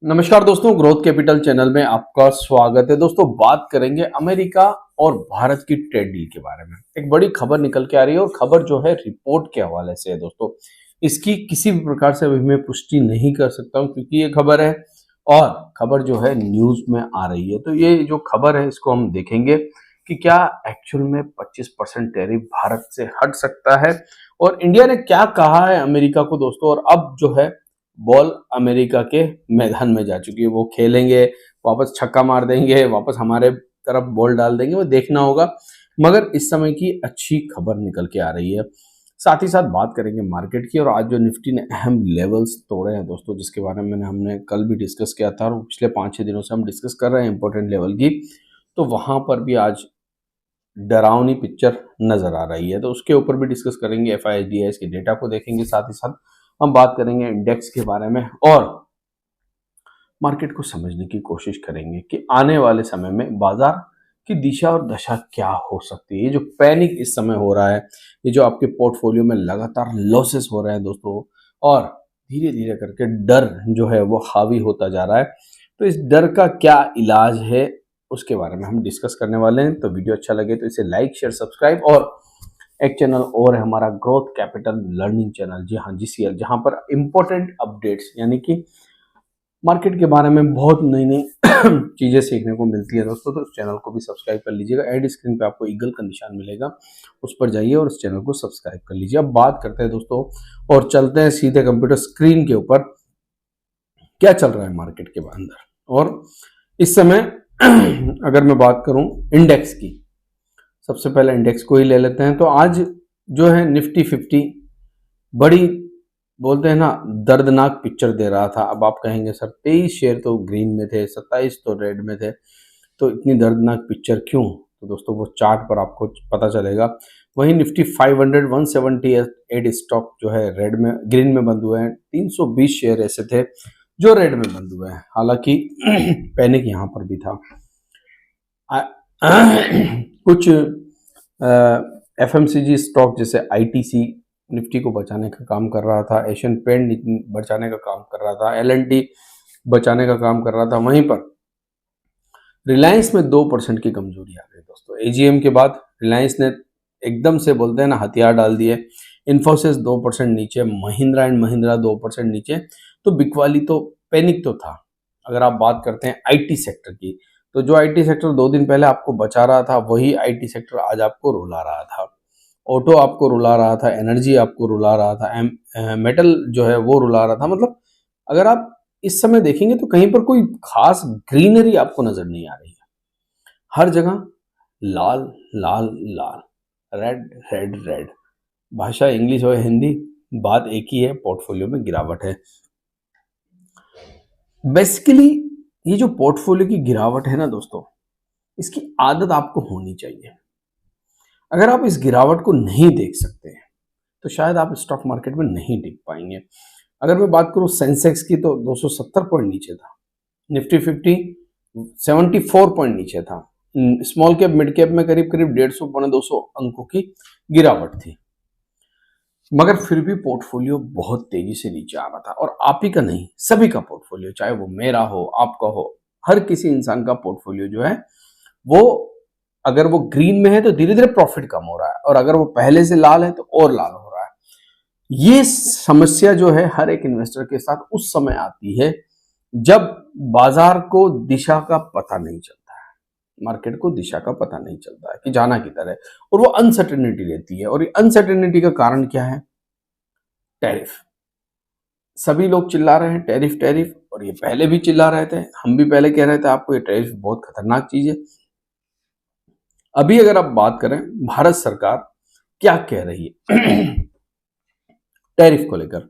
नमस्कार दोस्तों, growth capital channel में आपका स्वागत है। दोस्तों, बात करेंगे अमेरिका और भारत की ट्रेड डील के बारे में। एक बड़ी खबर निकल के आ रही है और खबर जो है रिपोर्ट के हवाले से है। दोस्तों, इसकी किसी भी प्रकार से अभी मैं पुष्टि नहीं कर सकता हूं क्योंकि ये खबर है और खबर जो है न्यूज में आ रही है। तो ये जो खबर है इसको हम देखेंगे कि क्या एक्चुअल में 25% टैरिफ भारत से हट सकता है और इंडिया ने क्या कहा है अमेरिका को। दोस्तों, और अब जो है बॉल अमेरिका के मैदान में जा चुकी है। वो खेलेंगे, वापस छक्का मार देंगे, वापस हमारे तरफ बॉल डाल देंगे, वो देखना होगा। मगर इस समय की अच्छी खबर निकल के आ रही है। साथ ही साथ बात करेंगे मार्केट की। और आज जो निफ्टी ने अहम लेवल्स तोड़े हैं दोस्तों, जिसके बारे में हमने कल भी डिस्कस किया था और पिछले 5-6 दिनों से हम डिस्कस कर रहे हैं इंपॉर्टेंट लेवल की, तो वहां पर भी आज डरावनी पिक्चर नजर आ रही है। तो उसके ऊपर भी डिस्कस करेंगे। FIDS के डेटा को देखेंगे, साथ ही साथ हम बात करेंगे इंडेक्स के बारे में और मार्केट को समझने की कोशिश करेंगे कि आने वाले समय में बाजार की दिशा और दशा क्या हो सकती है। ये जो पैनिक इस समय हो रहा है, ये जो आपके पोर्टफोलियो में लगातार लॉसेस हो रहे हैं दोस्तों, और धीरे धीरे करके डर जो है वो हावी होता जा रहा है, तो इस डर का क्या इलाज है उसके बारे में हम डिस्कस करने वाले हैं। तो वीडियो अच्छा लगे तो इसे लाइक, शेयर, सब्सक्राइब, और एक चैनल और है हमारा ग्रोथ कैपिटल लर्निंग चैनल, जी हाँ GCL, जहां पर इंपॉर्टेंट अपडेट्स यानी कि मार्केट के बारे में बहुत नई नई चीजें सीखने को मिलती है दोस्तों। तो उस चैनल को भी सब्सक्राइब कर लीजिएगा। एड स्क्रीन पे आपको ईगल का निशान मिलेगा, उस पर जाइए और उस चैनल को सब्सक्राइब कर लीजिए। अब बात करते हैं दोस्तों और चलते हैं सीधे कंप्यूटर स्क्रीन के ऊपर, क्या चल रहा है मार्केट के अंदर। और इस समय अगर मैं बात करूं इंडेक्स की, सबसे पहले इंडेक्स को ही ले लेते हैं। तो आज जो है निफ्टी 50 बड़ी, बोलते हैं ना, दर्दनाक पिक्चर दे रहा था। अब आप कहेंगे सर 23 शेयर तो ग्रीन में थे, 27 तो रेड में थे, तो इतनी दर्दनाक पिक्चर क्यों? तो दोस्तों वो चार्ट पर आपको पता चलेगा। वहीं निफ्टी 500 178 स्टॉक जो है रेड में, ग्रीन में बंद हुए हैं। 320 शेयर ऐसे थे जो रेड में बंद हुए हैं। हालांकि पैनिक यहाँ पर भी था। कुछ FMCG स्टॉक जैसे ITC निफ्टी को बचाने का काम कर रहा था, एशियन पेंट बचाने का काम कर रहा था, L&T बचाने का काम कर रहा था। वहीं पर रिलायंस में 2% की कमजोरी आ गई दोस्तों। AGM के बाद रिलायंस ने एकदम से, बोलते हैं ना, हथियार डाल दिए। इन्फोसिस 2% नीचे, महिंद्रा एंड महिंद्रा 2% नीचे। तो बिकवाली तो पैनिक तो था। अगर आप बात करते हैं IT सेक्टर की, तो जो IT सेक्टर 2 दिन पहले आपको बचा रहा था, वही IT सेक्टर आज आपको रुला रहा था। ऑटो आपको रुला रहा था, एनर्जी आपको रुला रहा था, मेटल जो है वो रुला रहा था। मतलब अगर आप इस समय देखेंगे तो कहीं पर कोई खास ग्रीनरी आपको नजर नहीं आ रही है। हर जगह लाल लाल लाल, रेड रेड रेड। भाषा इंग्लिश हो या हिंदी, बात एक ही है, पोर्टफोलियो में गिरावट है। बेसिकली ये जो पोर्टफोलियो की गिरावट है ना दोस्तों, इसकी आदत आपको होनी चाहिए। अगर आप इस गिरावट को नहीं देख सकते हैं तो शायद आप स्टॉक मार्केट में नहीं टिक पाएंगे। अगर मैं बात करूं सेंसेक्स की, तो 270 पॉइंट नीचे था। निफ्टी 50 74 पॉइंट नीचे था। स्मॉल कैप मिड कैप में करीब करीब 150 पौने 200 अंकों की गिरावट थी। मगर फिर भी पोर्टफोलियो बहुत तेजी से नीचे आ रहा था। और आप ही का नहीं, सभी का पोर्टफोलियो, चाहे वो मेरा हो, आपका हो, हर किसी इंसान का पोर्टफोलियो जो है वो, अगर वो ग्रीन में है तो धीरे धीरे प्रॉफिट कम हो रहा है, और अगर वो पहले से लाल है तो और लाल हो रहा है। ये समस्या जो है हर एक इन्वेस्टर के साथ उस समय आती है जब बाजार को दिशा का पता नहीं चलता है, मार्केट को दिशा का पता नहीं चलता है कि जाना किधर है, और वो अनसर्टेनिटी रहती है। और ये अनसर्टेनिटी का कारण क्या है? टैरिफ। सभी लोग चिल्ला रहे हैं टैरिफ टैरिफ, और ये पहले भी चिल्ला रहे थे, हम भी पहले कह रहे थे आपको ये टैरिफ बहुत खतरनाक चीज है। अभी अगर आप बात करें भारत सरकार क्या कह रही है टैरिफ को लेकर,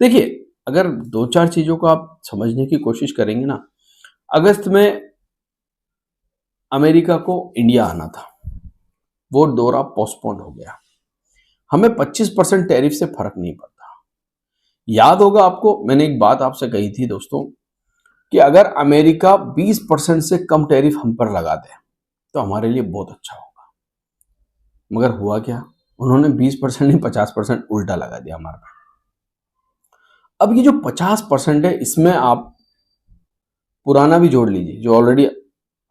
देखिए, अगर 2-4 चीजों को आप समझने की कोशिश करेंगे ना। अगस्त में अमेरिका को इंडिया आना था, वो दौरा पोस्टपोन हो गया। हमें 25% टैरिफ से फर्क नहीं पड़ता। याद होगा आपको, मैंने एक बात आपसे कही थी दोस्तों कि अगर अमेरिका 20% से कम टैरिफ हम पर लगा दे तो हमारे लिए बहुत अच्छा होगा। मगर हुआ क्या? उन्होंने 20% नहीं 50% उल्टा लगा दिया हमारे पे। अब ये जो 50% है, इसमें आप पुराना भी जोड़ लीजिए जो ऑलरेडी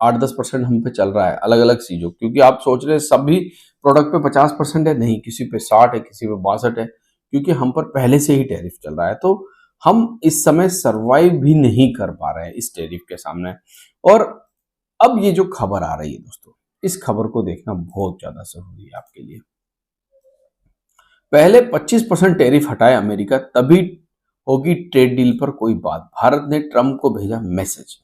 8-10% हम पे चल रहा है अलग अलग चीजों, क्योंकि आप सोच रहे हैं सभी प्रोडक्ट पे 50% है, नहीं, किसी पे 60 है, किसी पे 62 है, क्योंकि हम पर पहले से ही टैरिफ चल रहा है। तो हम इस समय सरवाइव भी नहीं कर पा रहे हैं इस टैरिफ के सामने। और अब ये जो खबर आ रही है दोस्तों, इस खबर को देखना बहुत ज्यादा जरूरी है आपके लिए। पहले 25% टैरिफ हटाए अमेरिका, तभी होगी ट्रेड डील पर कोई बात, भारत ने ट्रंप को भेजा मैसेज।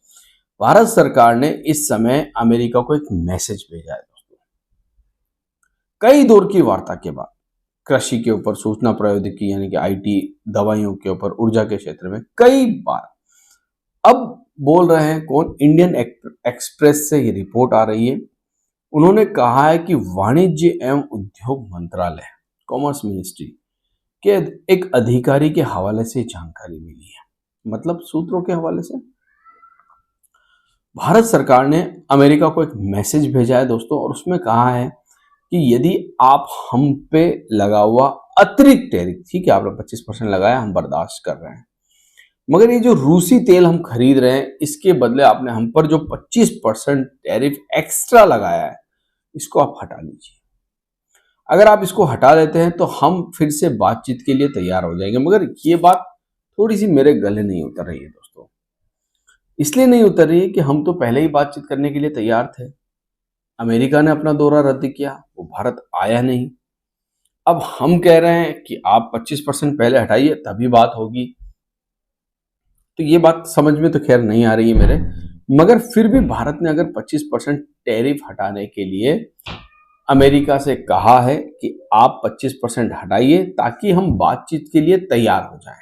भारत सरकार ने इस समय अमेरिका को एक मैसेज भेजा है दोस्तों। कई दौर की वार्ता के बाद कृषि के ऊपर, सूचना प्रौद्योगिकी यानी कि आईटी, दवाइयों के ऊपर, ऊर्जा के क्षेत्र में कई बार अब बोल रहे हैं कौन, इंडियन एक्सप्रेस से ये रिपोर्ट आ रही है। उन्होंने कहा है कि वाणिज्य एवं उद्योग मंत्रालय, कॉमर्स मिनिस्ट्री के एक अधिकारी के हवाले से जानकारी मिली है, मतलब सूत्रों के हवाले से भारत सरकार ने अमेरिका को एक मैसेज भेजा है दोस्तों, और उसमें कहा है कि यदि आप हम पे लगा हुआ अतिरिक्त टैरिफ, ठीक है, आपने 25% लगाया, हम बर्दाश्त कर रहे हैं, मगर ये जो रूसी तेल हम खरीद रहे हैं इसके बदले आपने हम पर जो 25% टैरिफ एक्स्ट्रा लगाया है, इसको आप हटा लीजिए। अगर आप इसको हटा लेते हैं तो हम फिर से बातचीत के लिए तैयार हो जाएंगे। मगर ये बात थोड़ी सी मेरे गले नहीं उतर रही है दोस्तों। इसलिए नहीं उतर रही है कि हम तो पहले ही बातचीत करने के लिए तैयार थे। अमेरिका ने अपना दौरा रद्द किया, वो भारत आया नहीं। अब हम कह रहे हैं कि आप 25% पहले हटाइए तभी बात होगी। तो ये बात समझ में तो खैर नहीं आ रही है मेरे, मगर फिर भी भारत ने अगर 25% टैरिफ हटाने के लिए अमेरिका से कहा है कि आप 25% हटाइए ताकि हम बातचीत के लिए तैयार हो जाएं,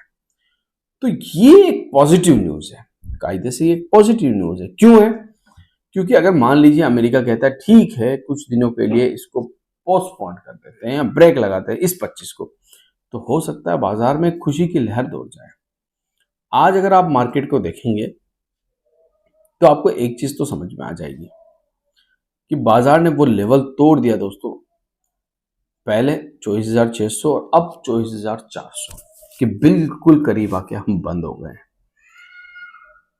तो ये एक पॉजिटिव न्यूज है। कायदे से ये एक पॉजिटिव न्यूज है। क्यों है? क्योंकि अगर मान लीजिए अमेरिका कहता है ठीक है कुछ दिनों के लिए इसको पोस्टपोन कर देते हैं या ब्रेक लगाते हैं इस 25 को, तो हो सकता है बाजार में खुशी की लहर दौड़ जाए। आज अगर आप मार्केट को देखेंगे तो आपको एक चीज तो समझ में आ जाएगी कि बाजार ने वो लेवल तोड़ दिया दोस्तों, पहले 24,600 और अब 24,400 के बिल्कुल करीब आके हम बंद हो गए हैं।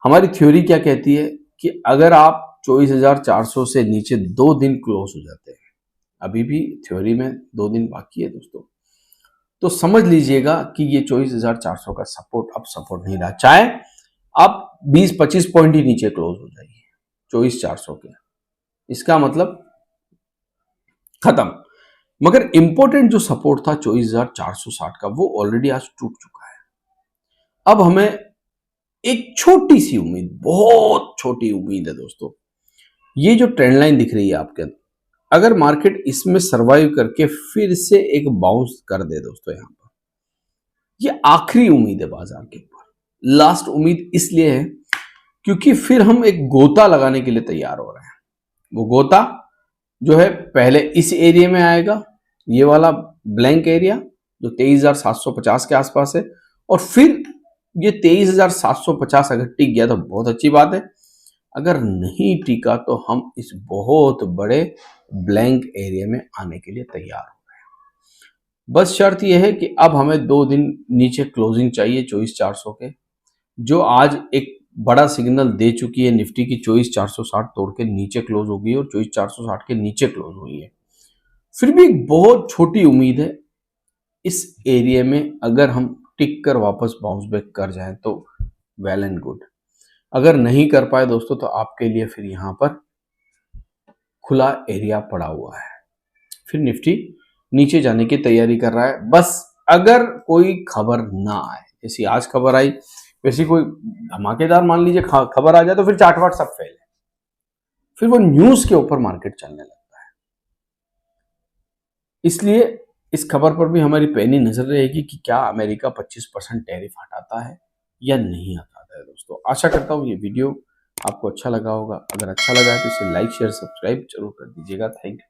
हमारी थ्योरी क्या कहती है कि अगर आप 24,400 से नीचे 2 दिन क्लोज हो जाते हैं, अभी भी थ्योरी में 2 दिन बाकी है दोस्तों, तो समझ लीजिएगा कि ये 24,400 का सपोर्ट अब सपोर्ट नहीं रहा। चाहे आप 20-25 पॉइंट ही नीचे क्लोज हो जाइए 24,400 के, इसका मतलब खत्म। मगर इंपॉर्टेंट जो सपोर्ट था 24,460 का, वो ऑलरेडी आज टूट चुका है। अब हमें एक छोटी सी उम्मीद, बहुत छोटी उम्मीद है दोस्तों, ये जो ट्रेंड लाइन दिख रही है आपके अंदर, अगर मार्केट इसमें सरवाइव करके फिर से एक बाउंस कर दे दोस्तों, यहां पर ये आखिरी उम्मीद है बाजार के ऊपर, लास्ट उम्मीद इसलिए है क्योंकि फिर हम एक गोता लगाने के लिए तैयार हो रहे हैं। वो गोता जो है पहले इस एरिया में आएगा, ये वाला ब्लैंक एरिया जो 23,750 के आसपास है, और फिर ये 23,750 अगर टिक गया तो बहुत अच्छी बात है, अगर नहीं टिका तो हम इस बहुत बड़े ब्लैंक एरिया में आने के लिए तैयार हो रहे हैं। बस शर्त यह है कि अब हमें 2 दिन नीचे क्लोजिंग चाहिए 24,400 के, जो आज एक बड़ा सिग्नल दे चुकी है निफ्टी की, 24,460 तोड़ के नीचे क्लोज हो गई और 24,460 के नीचे क्लोज हुई है। फिर भी एक बहुत छोटी उम्मीद है इस एरिया में अगर हम टिक कर वापस बाउंस बैक कर जाएं तो वेल एंड गुड। अगर नहीं कर पाए दोस्तों तो आपके लिए फिर यहां पर खुला एरिया पड़ा हुआ है, फिर निफ्टी नीचे जाने की तैयारी कर रहा है। बस अगर कोई खबर ना आए, जैसी आज खबर आई वैसी कोई धमाकेदार मान लीजिए खबर आ जाए तो फिर चार्ट वार्ट सब फेल है, फिर वो न्यूज के ऊपर मार्केट चलने लगता है। इसलिए इस खबर पर भी हमारी पैनी नजर रहेगी कि क्या अमेरिका 25% टैरिफ हटाता है या नहीं हटाता है दोस्तों। आशा करता हूँ ये वीडियो आपको अच्छा लगा होगा। अगर अच्छा लगा है तो इसे लाइक शेयर सब्सक्राइब जरूर कर दीजिएगा। Thank you.